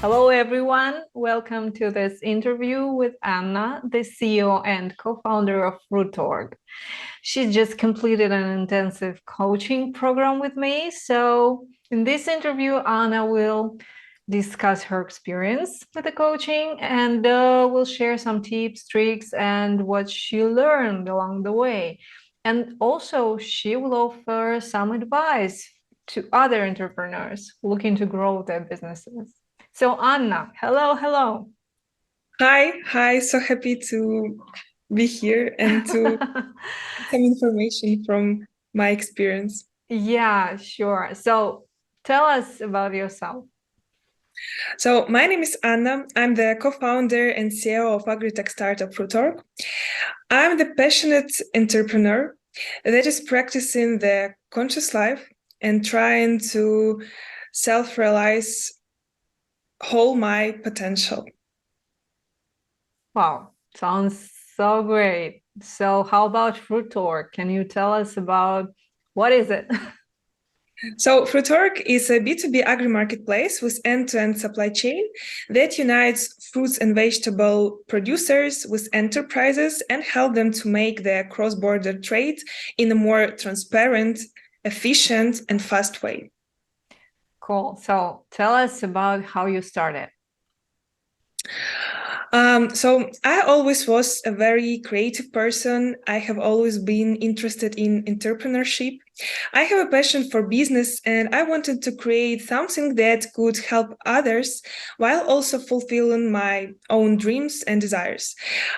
Hello, everyone. Welcome to this interview with Anna, the CEO and co-founder of Fruittorg. She just completed an intensive coaching program with me. So in this interview, Anna will discuss her experience with the coaching and we'll share some tips, tricks, and what she learned along the way. And also, she will offer some advice to other entrepreneurs looking to grow their businesses. So Anna, hello. Hi. So happy to be here and to get some information from my experience. Yeah, sure. So tell us about yourself. So my name is Anna. I'm the co-founder and CEO of agritech startup Fruitoric. I'm the passionate entrepreneur that is practicing the conscious life and trying to self-realize whole my potential. Wow, sounds so great. So how about Fruitor? Can you tell us about what is it? So Fruitoric is a B2B agri-marketplace with end-to-end supply chain that unites fruits and vegetable producers with enterprises and help them to make their cross-border trade in a more transparent, efficient, and fast way. Cool. So tell us about how you started. So I always was a very creative person. I have always been interested in entrepreneurship. I have a passion for business and I wanted to create something that could help others while also fulfilling my own dreams and desires.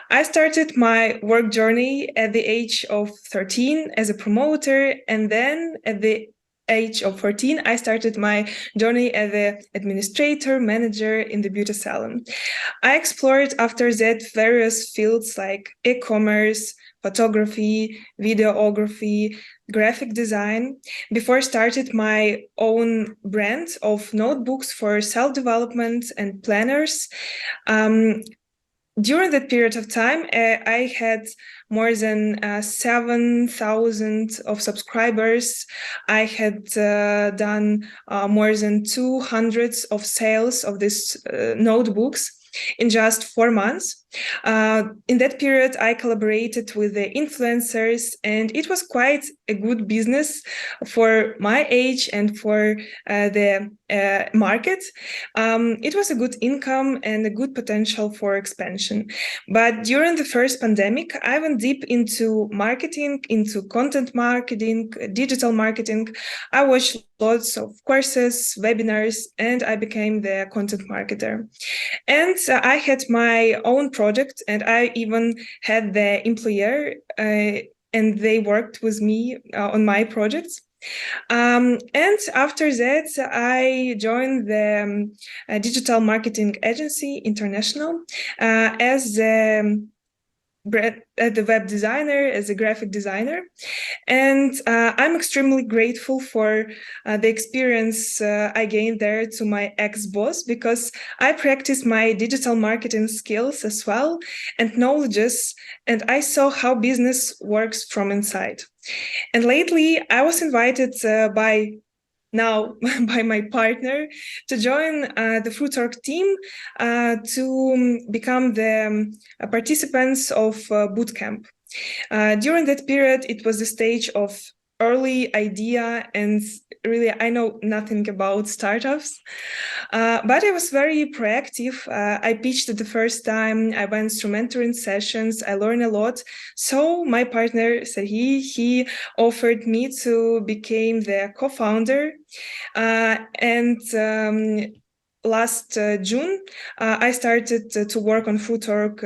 I started my work journey at the age of 13 as a promoter, and then at the age of 14, I started my journey as an administrator, manager in the beauty salon. I explored after that various fields like e-commerce, photography, videography, graphic design before I started my own brand of notebooks for self-development and planners. Um, During that period of time, I had more than 7,000 of subscribers. I had done more than 200 of sales of these notebooks in just 4 months. In that period, I collaborated with the influencers, and it was quite a good business for my age and for the market. It was a good income and a good potential for expansion. But during the first pandemic, I went deep into marketing, into content marketing, digital marketing. I watched lots of courses, webinars, and I became the content marketer. And I had my own project, and I even had the employer, and they worked with me on my projects. And after that, I joined the digital marketing agency international as the web designer, as a graphic designer. And I'm extremely grateful for the experience I gained there to my ex-boss, because I practiced my digital marketing skills as well and knowledges, and I saw how business works from inside. And lately, I was invited by my partner to join the Fruitoric team to become the participants of bootcamp. During that period, it was the stage of early idea, and really I know nothing about startups, but I was very proactive. I pitched it the first time. I went through mentoring sessions. I learned a lot. So my partner said he offered me to become the co-founder, and last June, I started to work on Fruitorg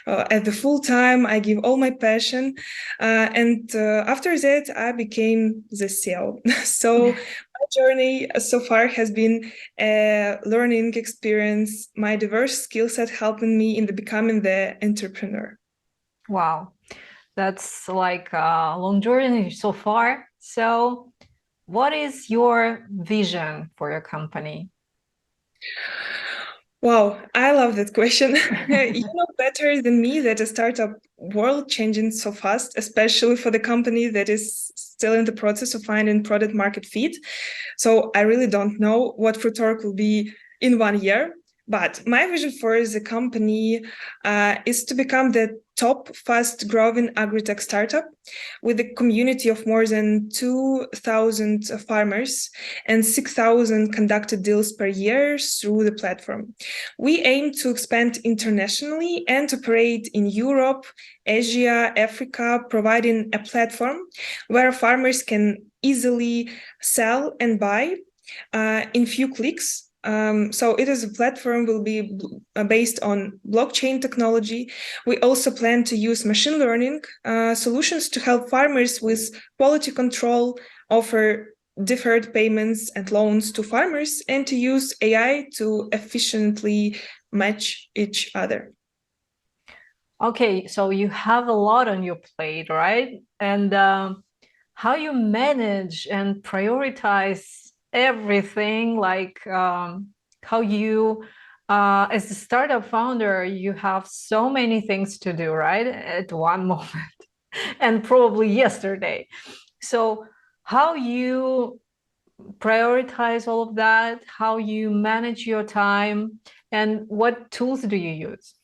at the full time. I give all my passion. And after that, I became the CEO. So my journey so far has been a learning experience. My diverse skill set helping me in becoming the entrepreneur. Wow, that's like a long journey so far. So what is your vision for your company? Wow, I love that question. You know better than me that a startup world changing so fast, especially for the company that is still in the process of finding product market fit. So I really don't know what Fruitoric will be in 1 year. But my vision for the company is to become the top fast-growing agritech startup with a community of more than 2,000 farmers and 6,000 conducted deals per year through the platform. We aim to expand internationally and operate in Europe, Asia, Africa, providing a platform where farmers can easily sell and buy in few clicks. So it is a platform will be based on blockchain technology. We also plan to use machine learning solutions to help farmers with quality control, offer deferred payments and loans to farmers, and to use AI to efficiently match each other. Okay, so you have a lot on your plate, right? And how you manage and prioritize everything, like how you, as a startup founder, you have so many things to do, right? At one moment, and probably yesterday. So how you prioritize all of that, how you manage your time, and what tools do you use?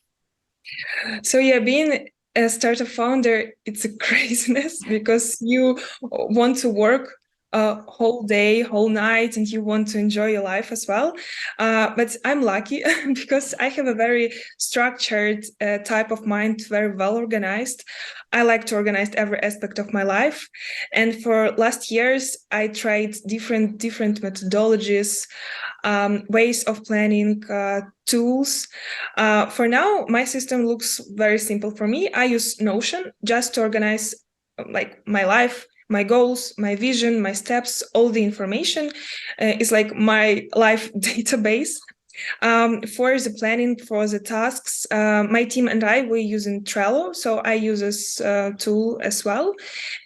So yeah, being a startup founder, it's a craziness because you want to work a whole day, whole night, and you want to enjoy your life as well. But I'm lucky because I have a very structured type of mind, very well organized. I like to organize every aspect of my life. And for last years, I tried different methodologies, ways of planning, tools. For now, my system looks very simple for me. I use Notion just to organize like my life, my goals, my vision, my steps, all the information is like my life database. For the planning for the tasks, my team and I, we're using Trello. So I use this tool as well.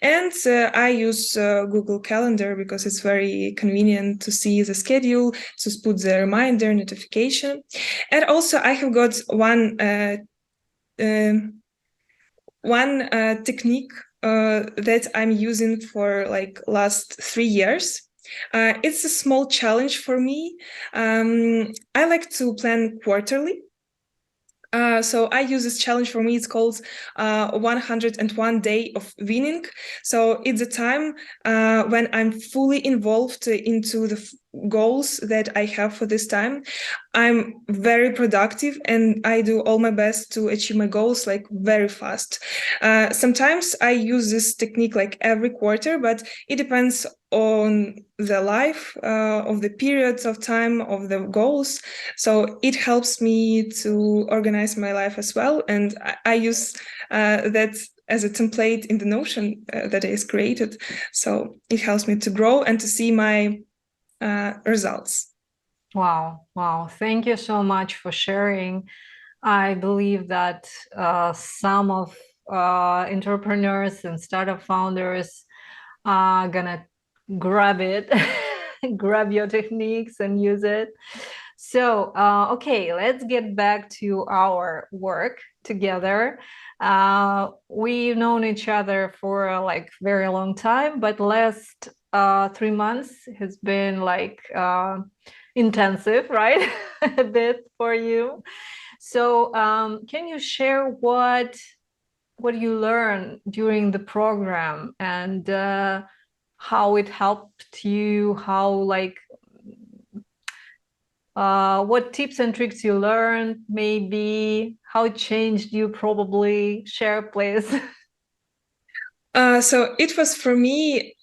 And I use Google Calendar because it's very convenient to see the schedule, to put the reminder notification. And also I have got one technique that I'm using for like last 3 years. It's a small challenge for me. I like to plan quarterly. So I use this challenge for me. It's called 101 Day of Winning. So it's a time when I'm fully involved into the goals that I have for this time. I'm very productive and I do all my best to achieve my goals like very fast. Sometimes I use this technique like every quarter, but it depends on the life of the periods of time of the goals. So it helps me to organize my life as well. And I use that as a template in the Notion that is created. So it helps me to grow and to see my results. Wow, wow. Thank you so much for sharing. I believe that some of entrepreneurs and startup founders are gonna grab it, grab your techniques and use it. So, okay, let's get back to our work together. We've known each other for like very long time, but last 3 months has been like intensive, right? A bit for you. So can you share what you learned during the program and how it helped you, how like what tips and tricks you learned, maybe how it changed you, probably share, please. So it was for me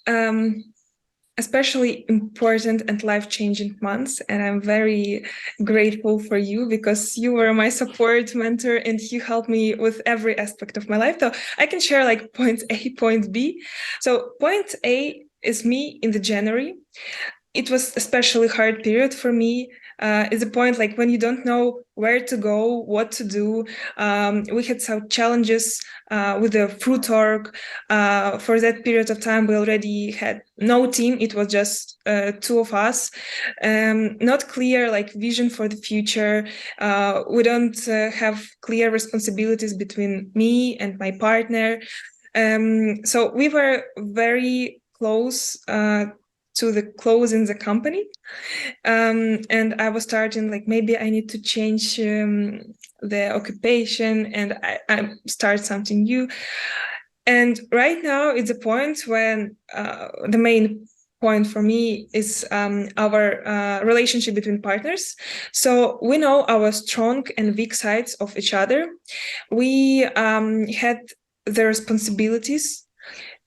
especially important and life-changing months, and I'm very grateful for you because you were my support mentor and you helped me with every aspect of my life. So I can share like point A, point B. So point A is me in the January. It was especially hard period for me. It's a point like when you don't know where to go, what to do. We had some challenges with the Fruittorg. For that period of time, we already had no team. It was just 2 of us. Not clear like vision for the future. We don't have clear responsibilities between me and my partner. So we were very close to the closing the company. And I was starting like, maybe I need to change the occupation, and I start something new. And right now it's a point when the main point for me is our relationship between partners. So we know our strong and weak sides of each other. We had the responsibilities,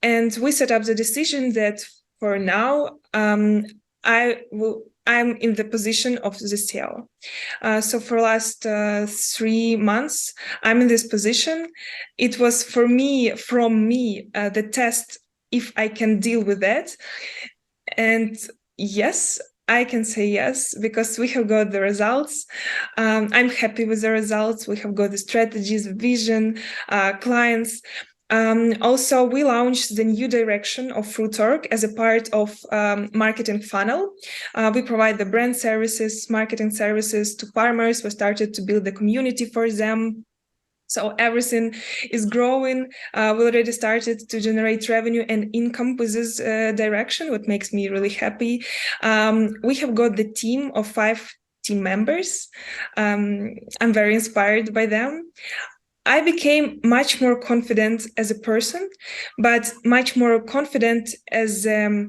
and we set up the decision that for now I'm in the position of the CEO. So for last 3 months, I'm in this position. It was from me, the test if I can deal with that. And yes, I can say yes, because we have got the results. I'm happy with the results. We have got the strategies, vision, clients. Also, we launched the new direction of Fruitoric as a part of marketing funnel. We provide the brand services, marketing services to farmers. We started to build the community for them. So everything is growing. We already started to generate revenue and income with this direction, what makes me really happy. We have got the team of 5 team members. I'm very inspired by them. I became much more confident as a person, but much more confident as a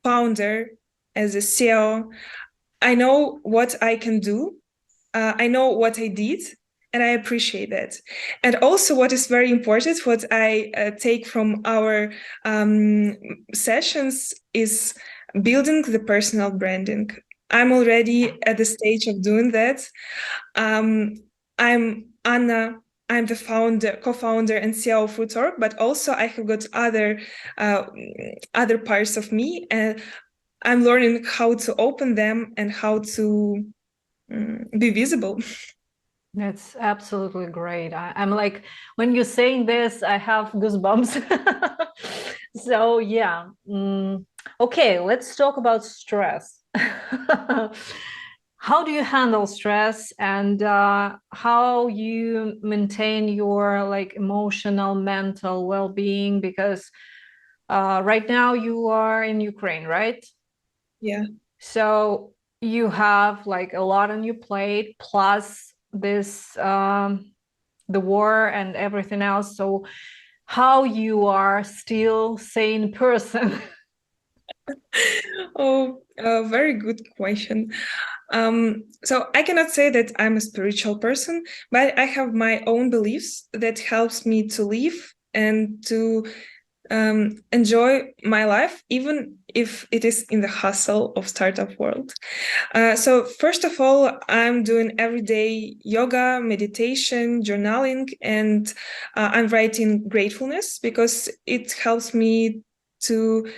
founder, as a CEO. I know what I can do. I know what I did, and I appreciate that. And also, what is very important, what I take from our sessions, is building the personal branding. I'm already at the stage of doing that. I'm Anna. I'm the co-founder and CEO of Fruittorg, but also I have got other parts of me, and I'm learning how to open them and how to be visible. That's absolutely great. I'm like, when you're saying this, I have goosebumps. So yeah. Okay, let's talk about stress. How do you handle stress, and how you maintain your like emotional, mental well-being? Because right now you are in Ukraine, right? Yeah. So you have like a lot on your plate, plus this the war and everything else. So how you are still sane person? Oh, a very good question. So I cannot say that I'm a spiritual person, but I have my own beliefs that helps me to live and to enjoy my life, even if it is in the hustle of startup world. So first of all, I'm doing everyday yoga, meditation, journaling, and I'm writing gratefulness because it helps me to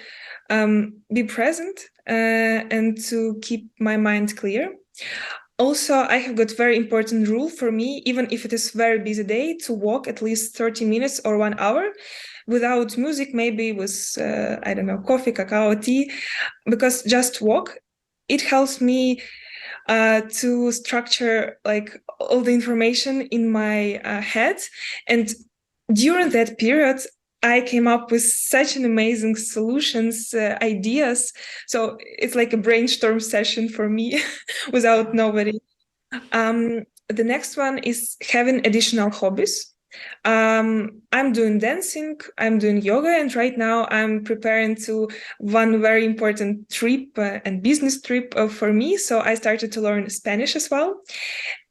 be present and to keep my mind clear. Also, I have got very important rule for me, even if it is very busy day, to walk at least 30 minutes or 1 hour without music, maybe with, I don't know, coffee, cacao, tea, because just walk, it helps me to structure like all the information in my head. And during that period, I came up with such an amazing solutions, ideas. So it's like a brainstorm session for me without nobody. The next one is having additional hobbies. I'm doing dancing, I'm doing yoga, and right now I'm preparing to one very important trip and business trip for me. So I started to learn Spanish as well.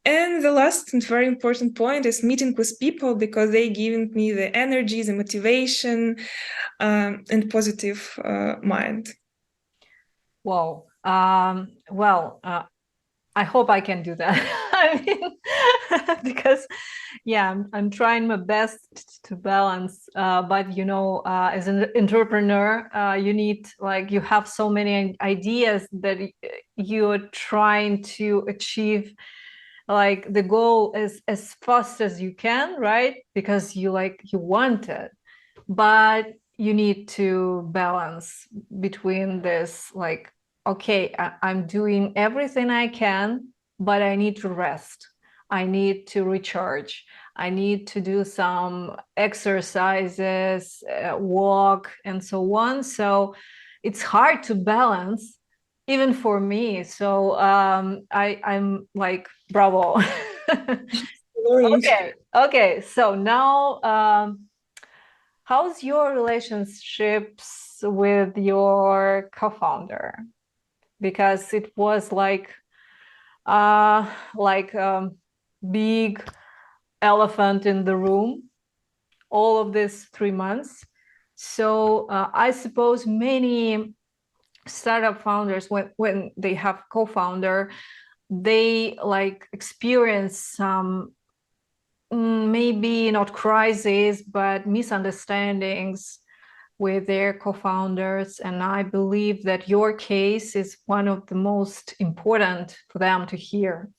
And the last and very important point is meeting with people, because they give me the energy, the motivation, and positive mind. Wow. Well, I hope I can do that. I mean, because yeah, I'm trying my best to balance. But you know, as an entrepreneur, you need like you have so many ideas that you're trying to achieve like the goal is as fast as you can, right? Because you want it, but you need to balance between this like, okay, I'm doing everything I can, but I need to rest, I need to recharge, I need to do some exercises, walk, and so on. So it's hard to balance, even for me. So I'm like, bravo. Okay. So now, how's your relationships with your co-founder? Because it was like big elephant in the room all of these 3 months. So I suppose many startup founders, when they have co-founder, they like experience some maybe not crises, but misunderstandings with their co-founders. And I believe that your case is one of the most important for them to hear.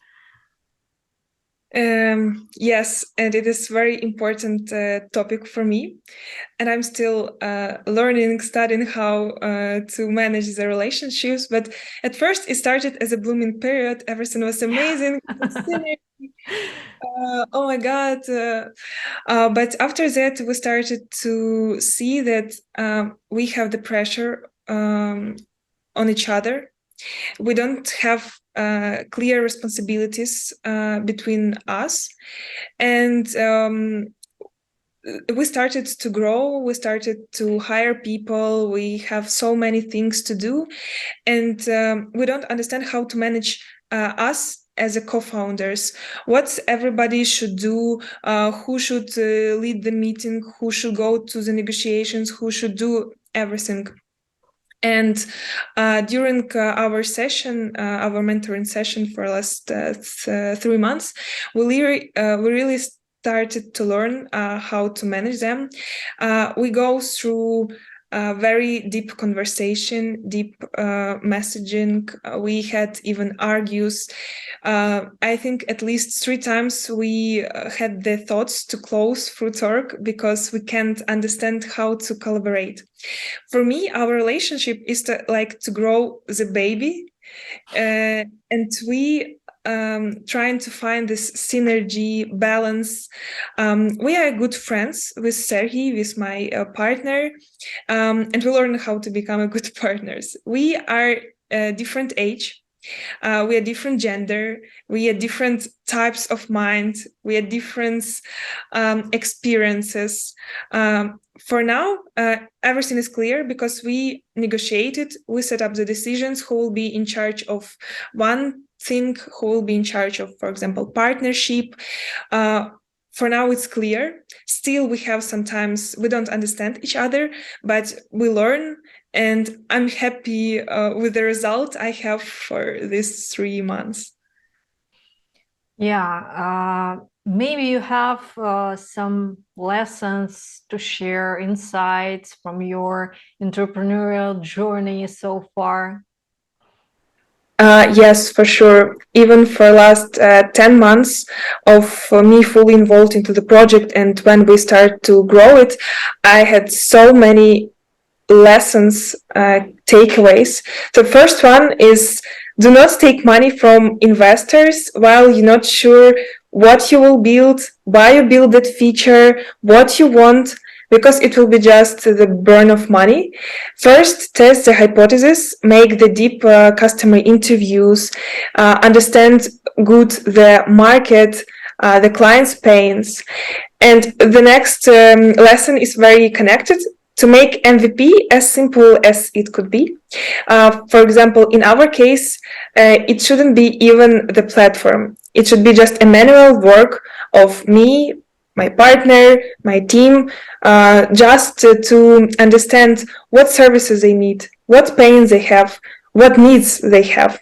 Yes, and it is very important topic for me, and I'm still learning, studying how to manage the relationships. But at first, it started as a blooming period. Everything was amazing. Oh my God! But after that, we started to see that we have the pressure on each other. We don't have clear responsibilities between us, and we started to grow. We started to hire people. We have so many things to do, and we don't understand how to manage us as a co-founders. What everybody should do, who should lead the meeting, who should go to the negotiations, who should do everything. And during our session, our mentoring session for last 3 months, we really started to learn how to manage them. We go through very deep conversation, deep messaging. We had even argues. I think at least 3 times we had the thoughts to close Fruitoric because we can't understand how to collaborate. For me, our relationship is to grow the baby, and we trying to find this synergy balance. We are good friends with Serhi, with my partner, and we learn how to become a good partners. We are different age. We are different gender. We are different types of mind. We are different experiences. For now, everything is clear because we negotiated. We set up the decisions who will be in charge of one thing, who will be in charge of, for example, partnership. For now, it's clear. Still, we have sometimes we don't understand each other, but we learn. And I'm happy with the result I have for these 3 months. Yeah, maybe you have some lessons to share, insights from your entrepreneurial journey so far. Yes, for sure. Even for last 10 months of me fully involved into the project, and when we start to grow it, I had so many lessons, takeaways. The first one is do not take money from investors while you're not sure what you will build, why you build that feature, what you want, because it will be just the burn of money. First, test the hypothesis, make the deep customer interviews, understand good the market, the client's pains. And the next lesson is very connected. To make MVP as simple as it could be. For example, in our case, it shouldn't be even the platform. It should be just a manual work of me, my partner, my team, just to understand what services they need, what pains they have, what needs they have.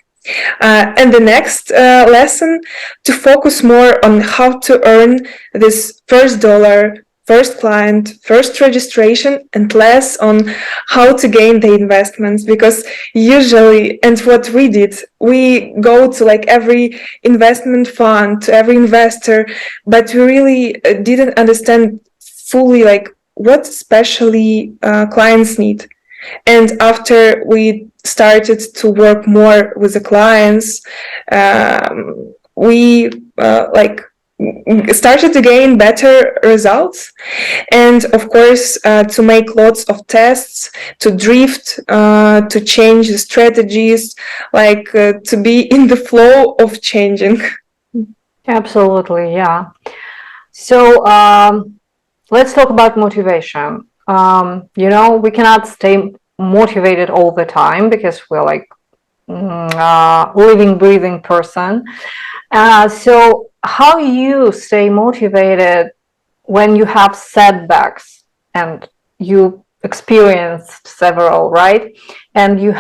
And the next lesson, to focus more on how to earn this first dollar, first client, first registration, and less on how to gain the investments. Because usually, and what we did, we go to like every investment fund, to every investor, but we really didn't understand fully like what especially clients need. And after we started to work more with the clients, we started to gain better results, and of course to make lots of tests, to drift, to change the strategies, like to be in the flow of changing. Absolutely, yeah. So let's talk about motivation. We cannot stay motivated all the time because we're like living, breathing person. So how you stay motivated when you have setbacks, and you experienced several, right? And you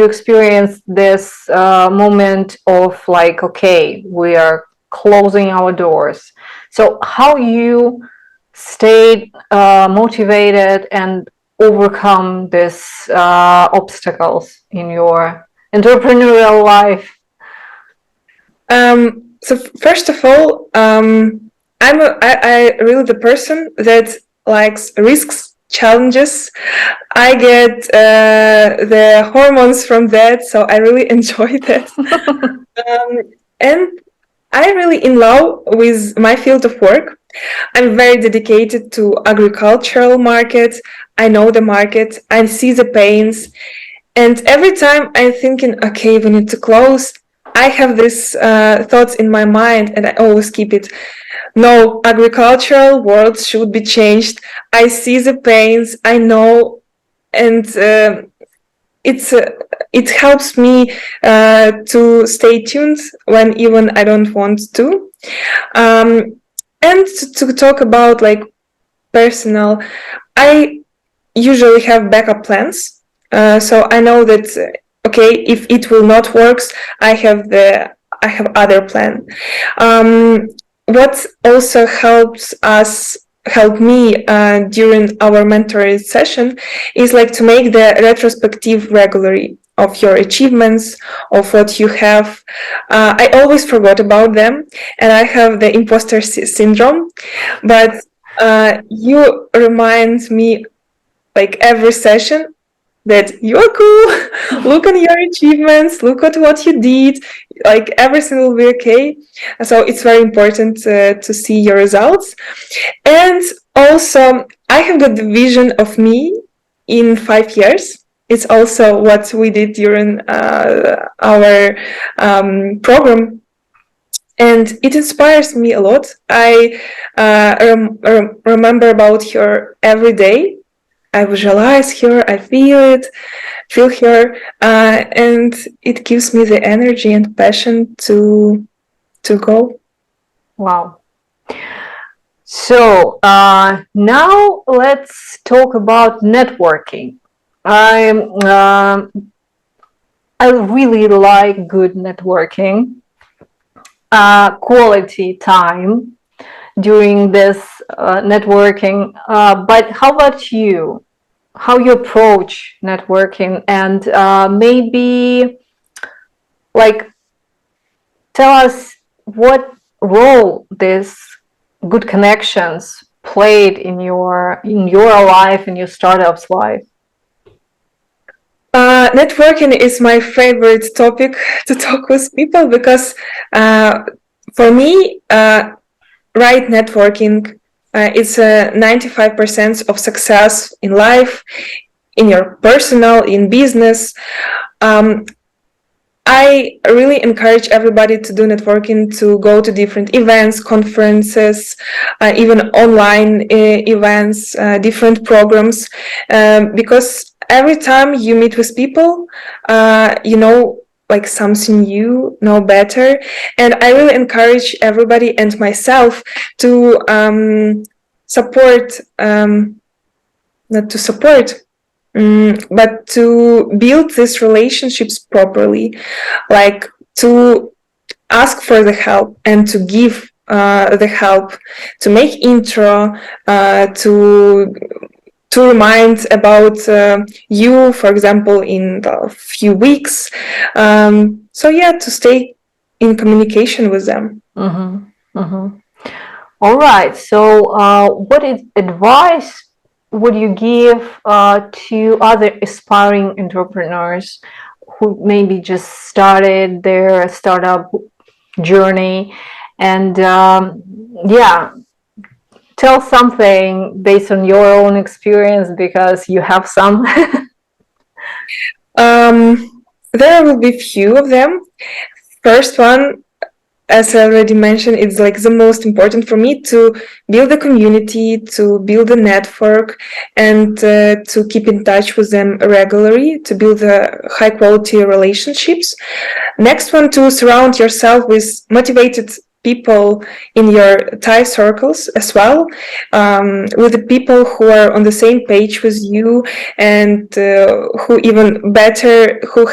experienced this moment of like, okay, we are closing our doors. So how you stayed motivated and overcome these obstacles in your entrepreneurial life? So first of all, I really the person that likes risks, challenges. I get the hormones from that, so I really enjoy that. And I really in love with my field of work. I'm very dedicated to agricultural market. I know the market. I see the pains, and every time I'm thinking, okay, we need to close, I have this thoughts in my mind, and I always keep it. No, agricultural world should be changed. I see the pains, I know, and it helps me to stay tuned when even I don't want to. And to talk about like personal, I usually have backup plans. So I know that okay, if it will not works, I have other plan. What also help me during our mentoring session is like to make the retrospective regularly of your achievements, of what you have. I always forgot about them, and I have the imposter syndrome, but you remind me like every session that you're cool. Look at your achievements, look at what you did, like everything will be okay. So it's very important to see your results. And also I have got the vision of me in 5 years. It's also what we did during our program, and it inspires me a lot. I remember about her every day. I visualize her, I feel her, and it gives me the energy and passion to go. Wow. So now let's talk about networking. I really like good networking, quality time during this networking. But how about you? How you approach networking, and maybe like tell us what role this good connections played in your life, in your startup's life. Networking is my favorite topic to talk with people because for me, right networking is 95% of success in life, in your personal, in business. I really encourage everybody to do networking, to go to different events, conferences, even online events, different programs, because every time you meet with people, you know, like something you know better. And I really encourage everybody and myself to support, not to support, but to build these relationships properly, like to ask for the help and to give the help, to make intro, to remind about you, for example, in a few weeks. So yeah, to stay in communication with them. Mm-hmm. Mm-hmm. All right. So, what advice would you give to other aspiring entrepreneurs who maybe just started their startup journey And yeah, tell something based on your own experience, because you have some. There will be few of them. First one, as I already mentioned, it's like the most important for me to build a community, to build a network, and to keep in touch with them regularly, to build high quality relationships. Next one, to surround yourself with motivated people in your Thai circles as well, with the people who are on the same page with you and who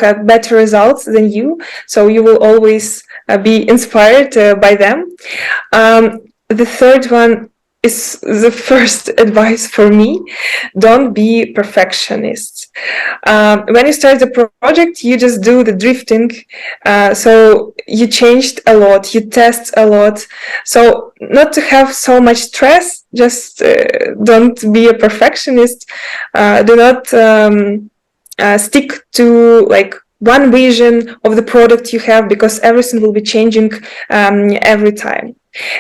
have better results than you. So you will always be inspired by them. The third one is the first advice for me: don't be perfectionists. When you start the project, you just do the drifting. So you changed a lot, you test a lot. So not to have so much stress, just don't be a perfectionist. Do not stick to like one vision of the product you have, because everything will be changing every time.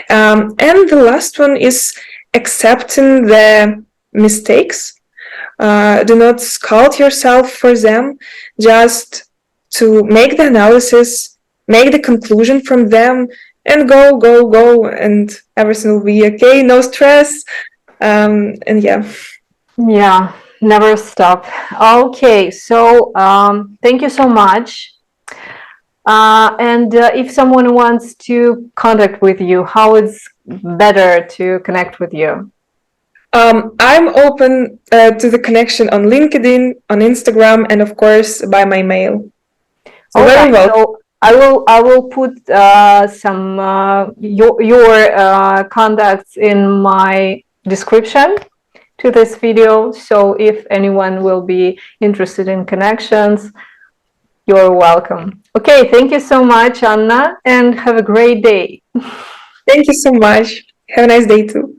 And the last one is accepting the mistakes. Do not scold yourself for them, just to make the analysis, make the conclusion from them, and go, and everything will be okay, no stress. And yeah. Yeah, never stop. Okay, so thank you so much. And if someone wants to contact with you, how it's better to connect with you? I'm open to the connection on LinkedIn, on Instagram, and of course by my mail. So very well. So I will put some your contacts in my description to this video. So if anyone will be interested in connections, you're welcome. Okay, thank you so much, Anna, and have a great day. Thank you so much. Have a nice day too.